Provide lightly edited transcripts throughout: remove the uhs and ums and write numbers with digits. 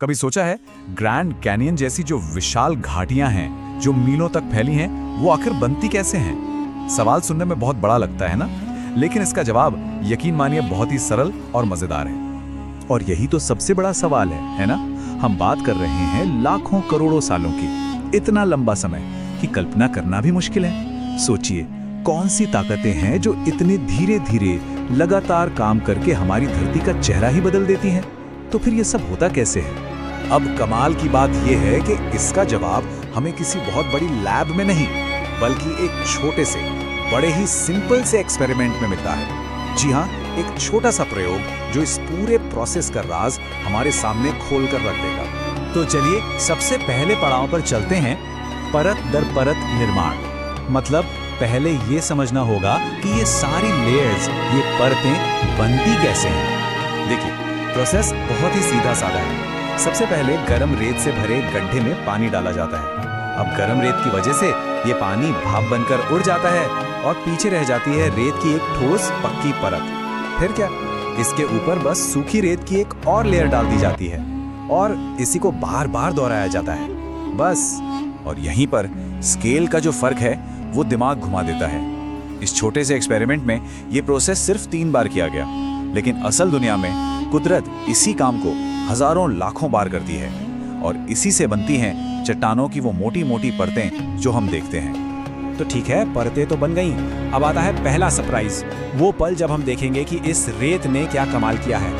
कभी सोचा है ग्रैंड कैनियन जैसी जो विशाल घाटियां हैं जो मीलों तक फैली हैं वो आखिर बनती कैसे हैं? सवाल सुनने में बहुत बड़ा लगता है ना, लेकिन इसका जवाब यकीन मानिए बहुत ही सरल और मजेदार है। और यही तो सबसे बड़ा सवाल है ना? हम बात कर रहे हैं लाखों करोड़ों सालों की। इतना लंबा समय कि कल्पना करना भी मुश्किल है। सोचिए कौन सी ताकतें हैं जो इतने धीरे धीरे लगातार काम करके हमारी धरती का चेहरा ही बदल देती हैं। तो फिर ये सब होता कैसे है? अब कमाल की बात यह है कि इसका जवाब हमें किसी बहुत बड़ी लैब में नहीं, बल्कि एक छोटे से बड़े ही सिंपल से एक्सपेरिमेंट में मिलता है। जी हाँ, एक छोटा सा प्रयोग जो इस पूरे प्रोसेस का राज हमारे सामने खोल कर रख देगा। तो चलिए सबसे पहले पड़ाव पर चलते हैं, परत दर परत निर्माण। मतलब पहले ये समझना होगा कि ये सारी लेयर्स, ये परतें बनती कैसे हैं। देखिए प्रोसेस बहुत ही सीधा साधा है। सबसे पहले गर्म रेत से भरे गड्ढे में पानी डाला जाता है। अब गर्म रेत की वजह से ये पानी भाप बनकर उड़ जाता है और पीछे रह जाती है रेत की एक ठोस पक्की परत। फिर क्या, इसके ऊपर बस सूखी रेत की एक और लेयर डाल दी जाती है और इसी को बार बार दोहराया जाता है, बस। और यहीं पर स्केल का जो फर्क है वो दिमाग घुमा देता है। इस छोटे से एक्सपेरिमेंट में ये प्रोसेस सिर्फ 3 बार किया गया, लेकिन असल दुनिया में कुदरत इसी काम को हजारों लाखों बार करती है और इसी से बनती हैं चट्टानों की वो मोटी मोटी परतें जो हम देखते हैं। तो ठीक है, परतें तो बन गईं। अब आता है पहला सरप्राइज, वो पल जब हम देखेंगे कि इस रेत ने क्या कमाल किया है।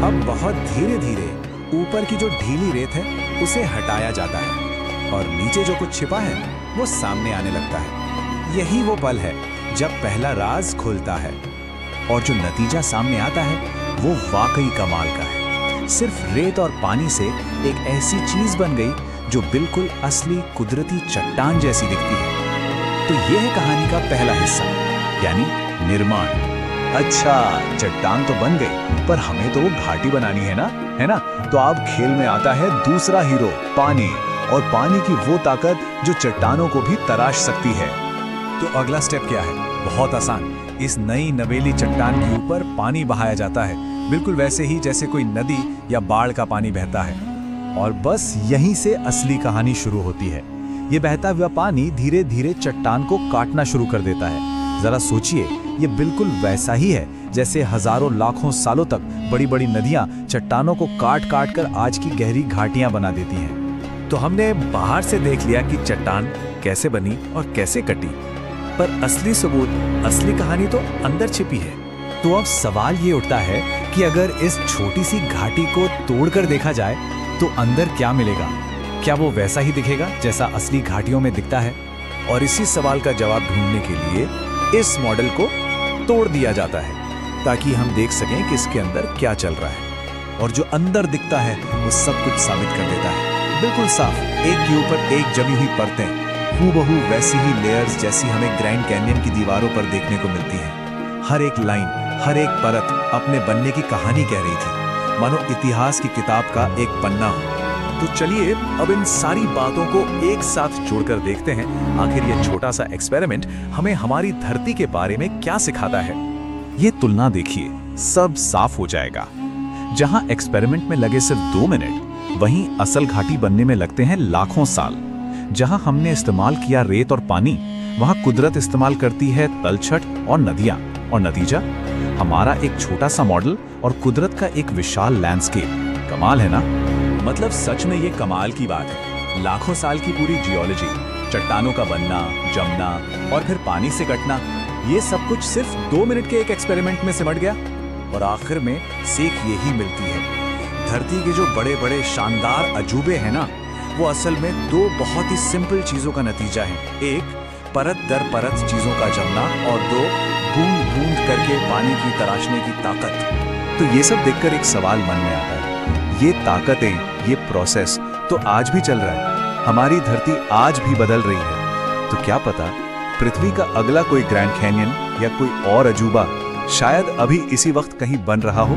अब बहुत धीरे धीरे ऊपर की जो ढीली रेत है उसे हटाया जाता है और नीचे जो कुछ छिपा है वो सामने आने लगता है। यही वो पल है जब पहला राज खुलता है और जो नतीजा सामने आता है वो वाकई कमाल का है। सिर्फ रेत और पानी से एक ऐसी चीज बन गई जो बिल्कुल असली कुदरती चट्टान जैसी दिखती है। तो ये है कहानी का पहला हिस्सा, यानी निर्माण। अच्छा, चट्टान तो बन गई, पर हमें तो वो घाटी बनानी है ना? तो अब खेल में आता है दूसरा हीरो, पानी। और पानी की वो ताकत जो चट्टानों को भी तराश सकती है। तो अगला स्टेप क्या है? बहुत आसान। इस नई नवेली चट्टान के ऊपर पानी बहाया जाता है, बिल्कुल वैसे ही जैसे कोई नदी या बाढ़ का पानी बहता है। और बस यहीं से असली कहानी शुरू होती है। ये बहता हुआ पानी धीरे धीरे चट्टान को काटना शुरू कर देता है। जरा सोचिए, ये बिल्कुल वैसा ही है जैसे हजारों लाखों सालों तक बड़ी बड़ी नदियां चट्टानों को काट काट कर आज की गहरी घाटियां बना देती हैं। तो हमने बाहर से देख लिया कि चट्टान कैसे बनी और कैसे कटी, पर असली सबूत, असली कहानी तो अंदर छिपी है। तो अब सवाल ये उठता है कि अगर इस छोटी सी घाटी को तोड़कर देखा जाए तो अंदर क्या मिलेगा? क्या वो वैसा ही दिखेगा जैसा असली घाटियों में दिखता है? और इसी सवाल का जवाब ढूंढने के लिए इस मॉडल को तोड़ दिया जाता है ताकि हम देख सकें कि इसके अंदर क्या चल रहा है। और जो अंदर दिखता है वो सब कुछ साबित कर देता है, बिल्कुल साफ, एक के ऊपर एक जमी हुई परतें, हूबहू वैसी ही लेयर्स जैसी हमें ग्रैंड कैनियन की दीवारों पर देखने को मिलती हैं। हर एक लाइन, हर एक परत अपने बनने की कहानी कह रही थी, मानो इतिहास की किताब का एक पन्ना हो। तो चलिए अब इन सारी बातों को एक साथ जोड़कर देखते हैं, आखिर ये छोटा सा एक्सपेरिमेंट हमें हमारी धरती के बारे में क्या सिखाता है। ये तुलना देखिए, सब साफ हो जाएगा। जहां एक्सपेरिमेंट में लगे सिर्फ 2 मिनट, वहीं असल घाटी बनने में लगते हैं लाखों साल। जहां हमने इस्तेमाल किया रेत और पानी, वहां कुदरत इस्तेमाल करती है तलछट और नदियां, और नतीजा हमारा एक छोटा सा मॉडल और कुदरत का एक विशाल लैंडस्केप। कमाल है ना? मतलब सच में ये कमाल की बात है। लाखों साल की पूरी जियोलॉजी, चट्टानों का बनना, जमना और फिर पानी से कटना, ये सब कुछ सिर्फ 2 मिनट के एक एक्सपेरिमेंट में सिमट गया। और आखिर में सीख यही मिलती है, धरती के जो बड़े बड़े शानदार अजूबे हैं ना, वो असल में 2 बहुत ही सिंपल चीजों का नतीजा है। एक, परत दर परत चीजों का जमना, और 2, बूंद बूंद करके पानी की तराशने की ताकत। तो ये सब देखकर एक सवाल मन में आता है, ये ताकतें, ये प्रोसेस तो आज भी चल रहा है। हमारी धरती आज भी बदल रही है। तो क्या पता पृथ्वी का अगला कोई ग्रैंड कैनियन या कोई और अजूबा शायद अभी इसी वक्त कहीं बन रहा हो।